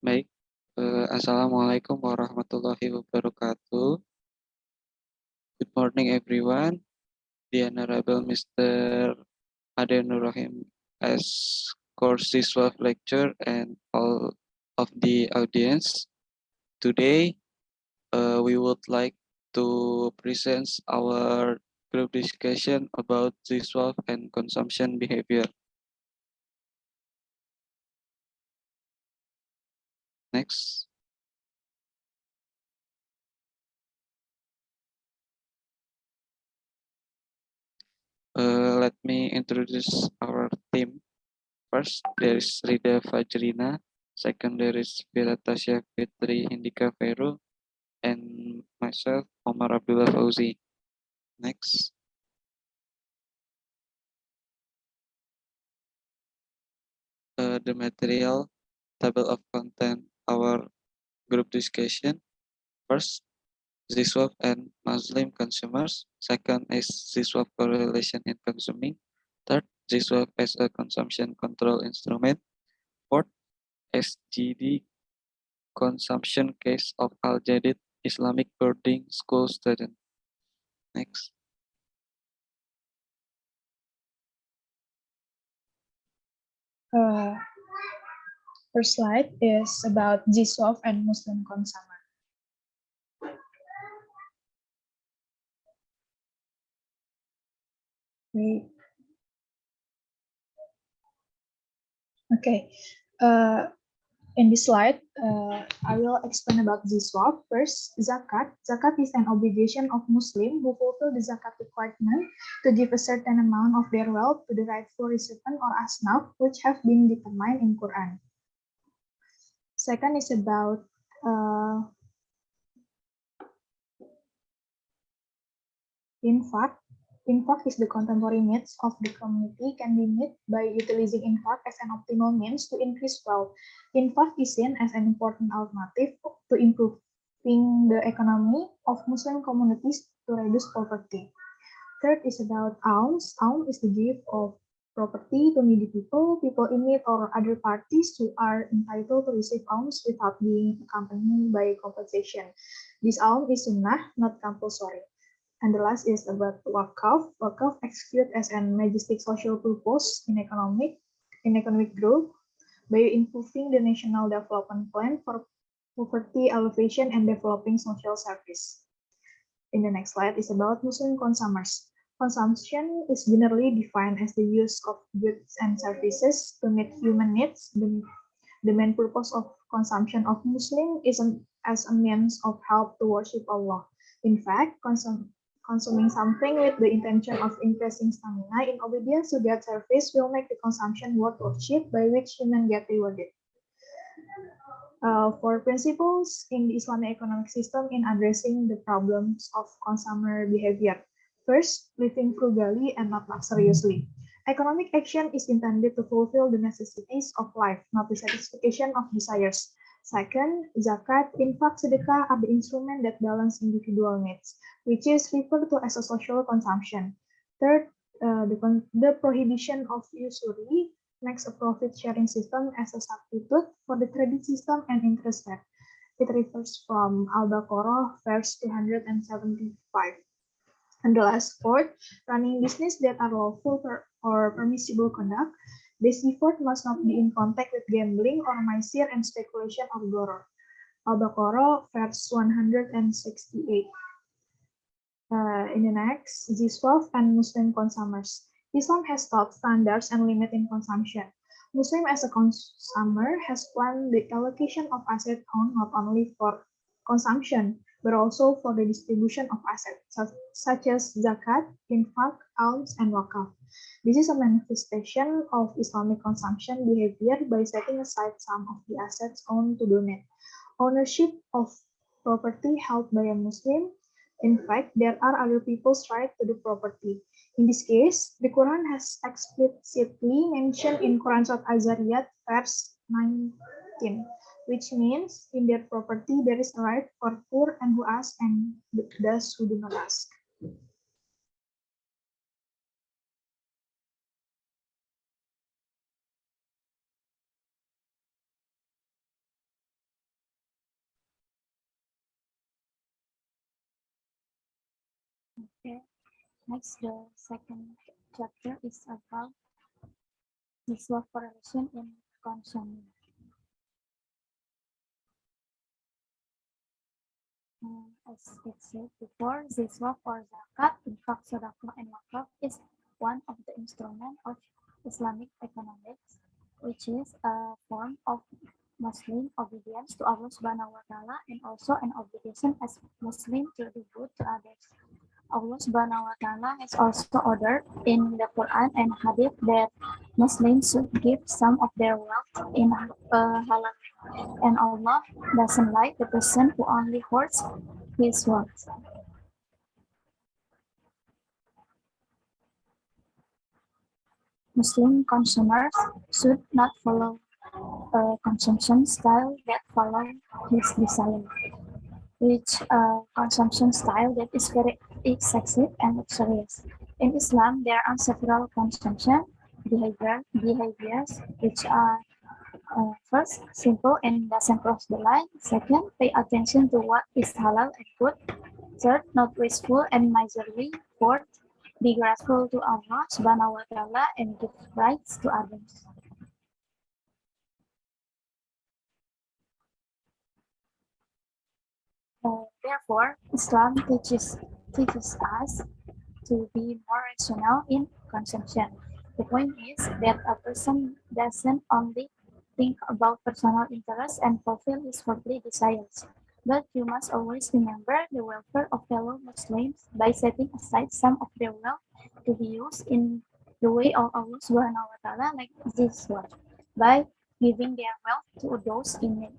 Baik, Assalamualaikum warahmatullahi wabarakatuh. Good morning, everyone. The Honorable Mr. Adenur Rahim as course Siswa lecture and all of the audience. Today, we would like to present our group discussion about Siswa and consumption behavior. Next. Let me introduce our team. First, there is Rida Fajrina. Second, there is Viratasya Fitri Indika Veru. And myself, Omar Abdullah Fauzi. Next. The material, table of content, our group discussion. First, ZSWAP and Muslim consumers. Second is ZSWAP correlation in consuming. Third, ZSWAP as a consumption control instrument. Fourth, SGD consumption case of Al Jadid Islamic boarding school student. Next. First slide is about GSOF and Muslim consumer. Okay. In this slide, I will explain about ZSWAP. First, zakat. Zakat is an obligation of Muslim who fulfill the zakat requirement to give a certain amount of their wealth to the rightful recipient or asnaf, which have been determined in Quran. Second is about infak. Infak is the contemporary needs of the community can be met by utilizing infak as an optimal means to increase wealth. Infak is seen as an important alternative to improving the economy of Muslim communities to reduce poverty. Third is about alms. Alms is the gift of property to needy people, people in need, or other parties who are entitled to receive alms without being accompanied by compensation. This alms is sunnah, not compulsory. And the last is about wakaf. Wakaf executed as a majestic social purpose in economic growth by improving the national development plan for poverty alleviation and developing social service. In the next slide is about Muslim consumers. Consumption is generally defined as the use of goods and services to meet human needs. The main purpose of consumption of Muslim is as a means of help to worship Allah. In fact, consuming something with the intention of increasing stamina in obedience to that service will make the consumption worth worship by which humans get rewarded. For principles in the Islamic economic system in addressing the problems of consumer behavior. First, living frugally and not luxuriously. Economic action is intended to fulfill the necessities of life, not the satisfaction of desires. Second, zakat, infak, sedekah are the instrument that balance individual needs, which is referred to as a social consumption. Third, the prohibition of usury makes a profit-sharing system as a substitute for the credit system and interest rate. It refers from Al-Baqarah, verse 275. And the last fourth, running business that are lawful or permissible conduct. This effort must not be in contact with gambling or maisir and speculation or gharar. Al-Baqarah, verse 168. In the next, ZSWAF and Muslim consumers. Islam has taught standards and limit in consumption. Muslim as a consumer has planned the allocation of assets owned not only for consumption, but also for the distribution of assets, such as zakat, infak, alms, and wakaf. This is a manifestation of Islamic consumption behavior by setting aside some of the assets owned to donate. Ownership of property held by a Muslim. In fact, there are other people's right to the property. In this case, the Quran has explicitly mentioned in Quran Surat Az-Zariyat, verse 19, which means in their property there is a right for poor and who ask and those who do not ask. Okay. Next, the second chapter is about the swap correlation in consuming. As it said before, the swap or zakat, in fact, sadaqah and wakaf, is one of the instruments of Islamic economics, which is a form of Muslim obedience to Allah Subhanahu wa Ta'ala and also an obligation as Muslim to do good to others. Allah Subhanahu wa Ta'ala has also ordered in the Quran and Hadith that Muslims should give some of their wealth in halal, and Allah doesn't like the person who only hoards his wealth. Muslim consumers should not follow a consumption style that follow his desire, which consumption style that is very excessive and luxurious. In Islam, there are several consumption behaviors which are first, simple and doesn't cross the line. Second, pay attention to what is halal and good. Third, not wasteful and miserly. Fourth, be grateful to Allah Subhanahu wa Ta'ala and give rights to others. Therefore, Islam teaches us to be more rational in consumption. The point is that a person doesn't only think about personal interests and fulfill his worldly desires, but you must always remember the welfare of fellow Muslims by setting aside some of their wealth to be used in the way of Allah Subhanahu wa Ta'ala, like this one, by giving their wealth to those in need.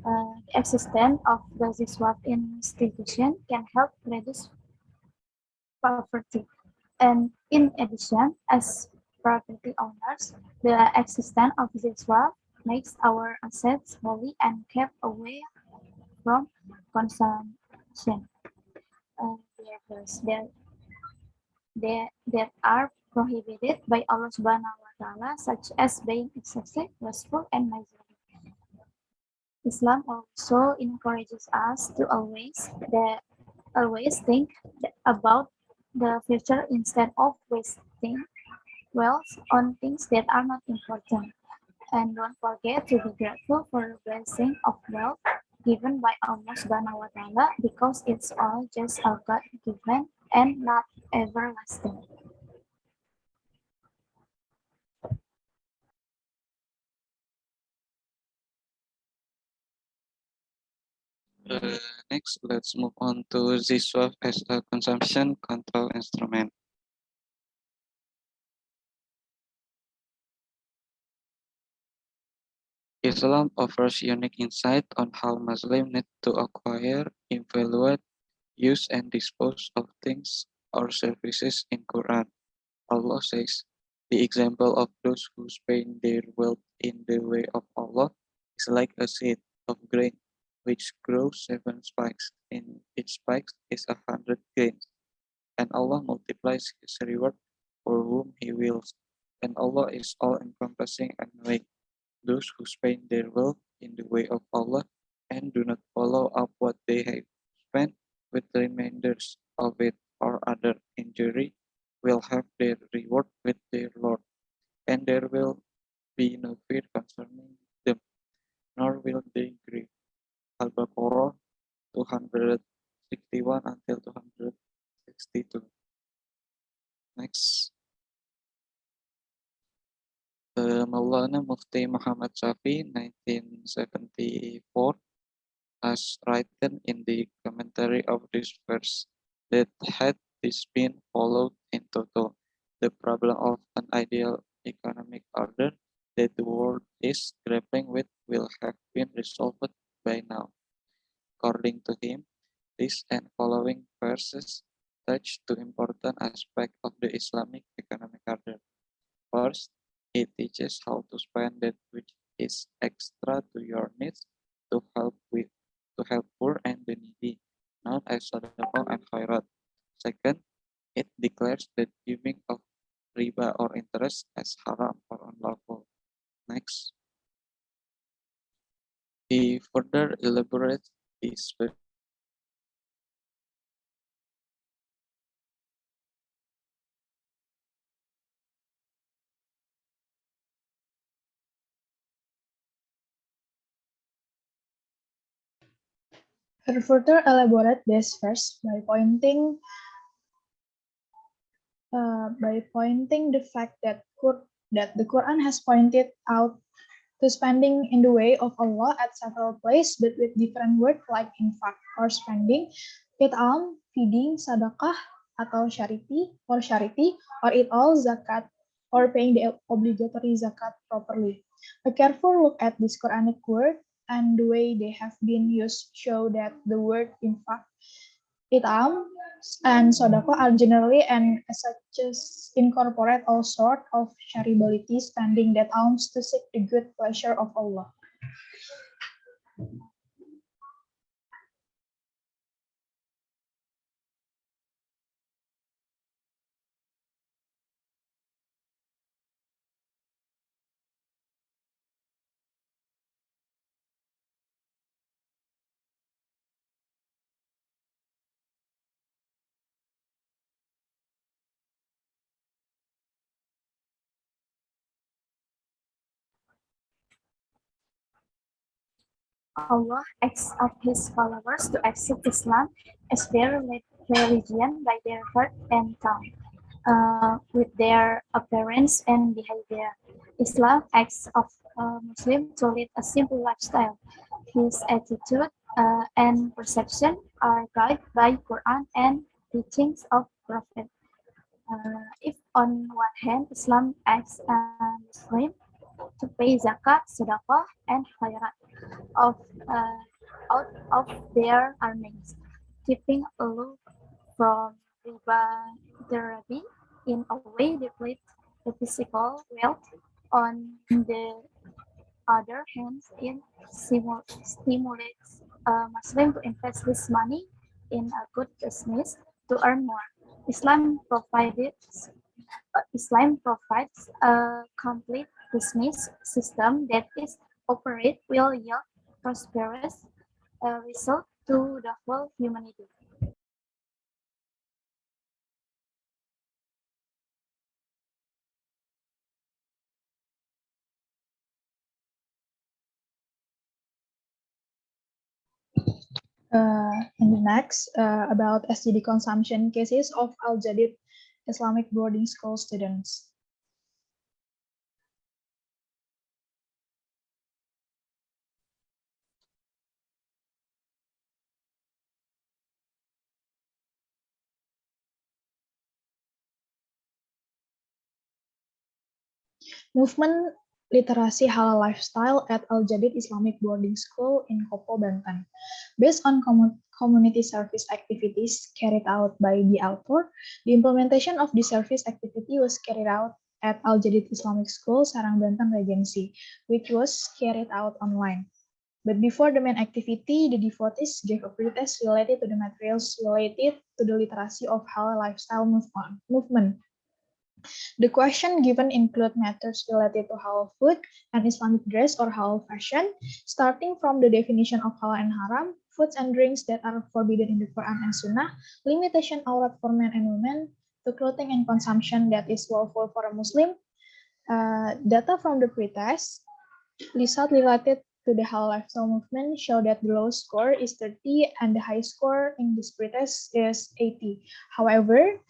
The existence of the Ziswap institution can help reduce poverty. And in addition, as property owners, the existence of this wealth makes our assets holy and kept away from consumption. Behaviors that are prohibited by Allah Subhanahu wa Ta'ala, such as being excessive, wasteful, and miserly. Islam also encourages us to always think about the future instead of wasting wealth on things that are not important. And don't forget to be grateful for the blessing of wealth given by Allah Subhanahu wa Ta'ala, because it's all just a God given and not everlasting. Next, let's move on to ZSWAP as a consumption control instrument. Islam offers unique insight on how Muslims need to acquire, evaluate, use, and dispose of things or services in Quran. Allah says, the example of those who spend their wealth in the way of Allah is like a seed of grain which grows 7 spikes, and each spike is 100 grains. And Allah multiplies his reward for whom he wills. And Allah is all-encompassing and knowing. Those who spend their wealth in the way of Allah and do not follow up what they have spent with the remainders of it or other injury will have their reward with their Lord, and there will be no fear concerning them, nor will they grieve. Al-Baqarah 261 until 262. Next. Maulana Mufti Muhammad Shafi, 1974, has written in the commentary of this verse that had this been followed in total, the problem of an ideal economic order that the world is grappling with will have been resolved by now. According to him, this and following verses touch two important aspects of the Islamic economic order. First, it teaches how to spend that which is extra to your needs to help poor and the needy, known as sadaqah and khairat. Second, it declares that giving of riba or interest as haram or unlawful. Next, he further elaborates this I'll further elaborate this first by pointing the fact that the Quran has pointed out to spending in the way of Allah at several places, but with different words like infak or spending, it'am, feeding, sadaqah, atau charity, or it all zakat, or paying the obligatory zakat properly. A careful look at this Quranic word and the way they have been used show that the word infak, it'am, and sodako are generally and such as incorporate all sort of charitability spending that alms to seek the good pleasure of Allah. Allah asks of his followers to accept Islam as their religion by their heart and tongue, with their appearance and behavior. Islam asks of a Muslim to lead a simple lifestyle. His attitude and perception are guided by Quran and teachings of Prophet. If on one hand Islam asks a Muslim to pay zakat, sedekah, and khairat of out of their earnings, keeping aloof from riba therapy in a way deplete the physical wealth. On the other hand, it stimulates a Muslim to invest this money in a good business to earn more. Islam provides a complete business system that is operate will yield prosperous result to the whole humanity. In the next, about STD consumption cases of Al-Jadid Islamic boarding school students. Movement Literasi Halal Lifestyle at Al-Jadid Islamic Boarding School in Kopo, Banten. Based on community service activities carried out by the author, the implementation of the service activity was carried out at Al-Jadid Islamic School, Sarang, Banten Regency, which was carried out online. But before the main activity, the devotees gave a pretest related to the materials related to the literacy of halal lifestyle movement. The question given include matters related to halal food and Islamic dress or halal fashion, starting from the definition of halal and haram, foods and drinks that are forbidden in the Quran and Sunnah, limitation aurat for men and women, to clothing and consumption that is lawful for a Muslim. Data from the pretest, result related to the halal lifestyle movement show that the low score is 30 and the high score in this pretest is 80. However,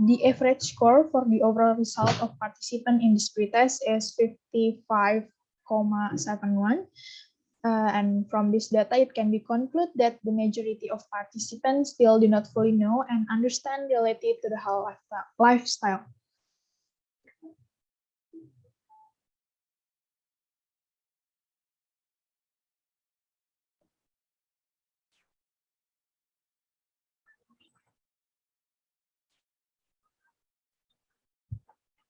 the average score for the overall result of participant in this pretest is 55,71. And from this data, it can be concluded that the majority of participants still do not fully know and understand related to the halal lifestyle.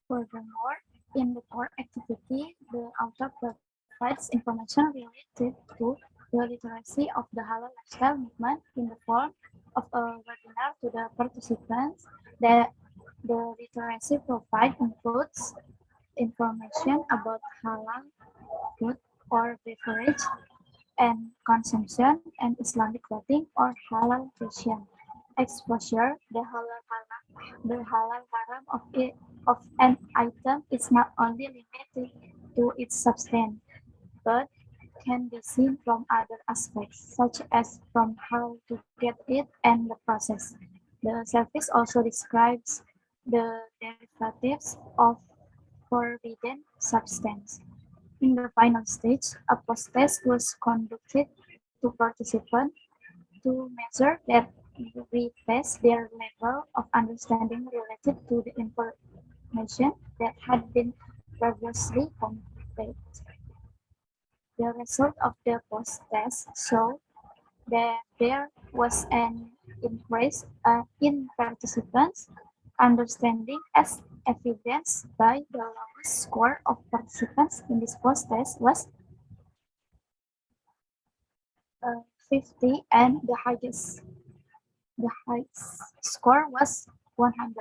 Furthermore, in the core activity, the author provides information related to the literacy of the halal lifestyle movement in the form of a webinar to the participants. That the literacy provided includes information about halal food or beverage and consumption and Islamic clothing or halal fashion. Exposure, the halal haram of an item is not only limited to its substance, but can be seen from other aspects, such as from how to get it and the process. The service also describes the derivatives of forbidden substance. In the final stage, a post-test was conducted to participants to measure that retest their level of understanding related to the information that had been previously conveyed. The result of the post-test showed that there was an increase in participants' understanding as evidenced by the lowest score of participants in this post-test was 50 and the highest score was 100.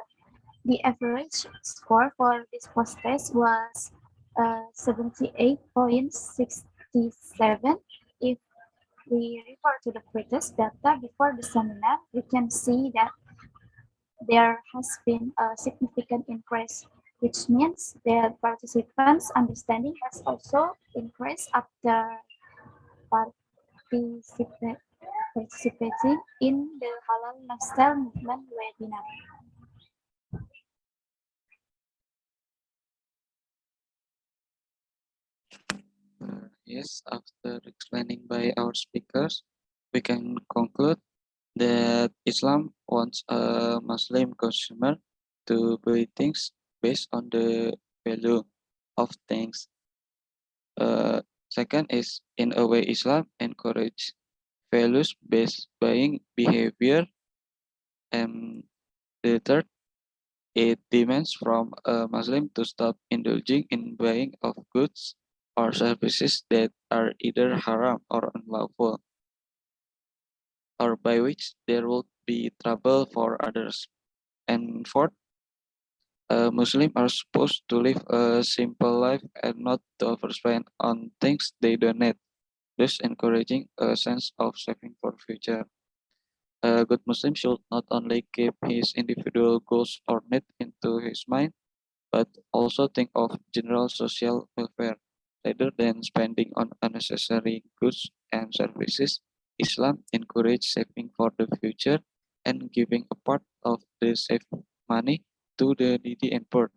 The average score for this post-test was 78.67. If we refer to the pretest data before the seminar, we can see that there has been a significant increase, which means that participants' understanding has also increased after participating in the Halal Lifestyle Movement webinar. Yes, after explaining by our speakers, we can conclude that Islam wants a Muslim consumer to buy things based on the value of things. Second is, in a way, Islam encourage values-based buying behavior. And the third, it demands from a Muslim to stop indulging in buying of goods or services that are either haram or unlawful, or by which there will be trouble for others. And fourth, Muslims are supposed to live a simple life and not to overspend on things they don't need, thus encouraging a sense of saving for future. A good Muslim should not only keep his individual goals or needs into his mind, but also think of general social welfare. Rather than spending on unnecessary goods and services, Islam encourages saving for the future and giving a part of the saved money to the needy and poor.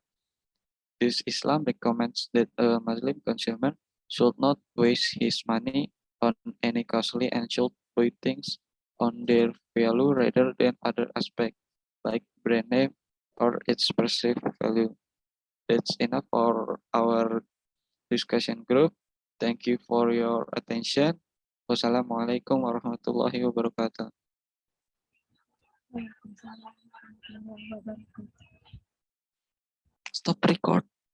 This Islam recommends that a Muslim consumer should not waste his money on any costly and should buy things on their value rather than other aspects like brand name or its perceived value. That's enough for our discussion group. Thank you for your attention. Wassalamualaikum warahmatullahi wabarakatuh. Waalaikumsalam warahmatullahi wabarakatuh. Stop record.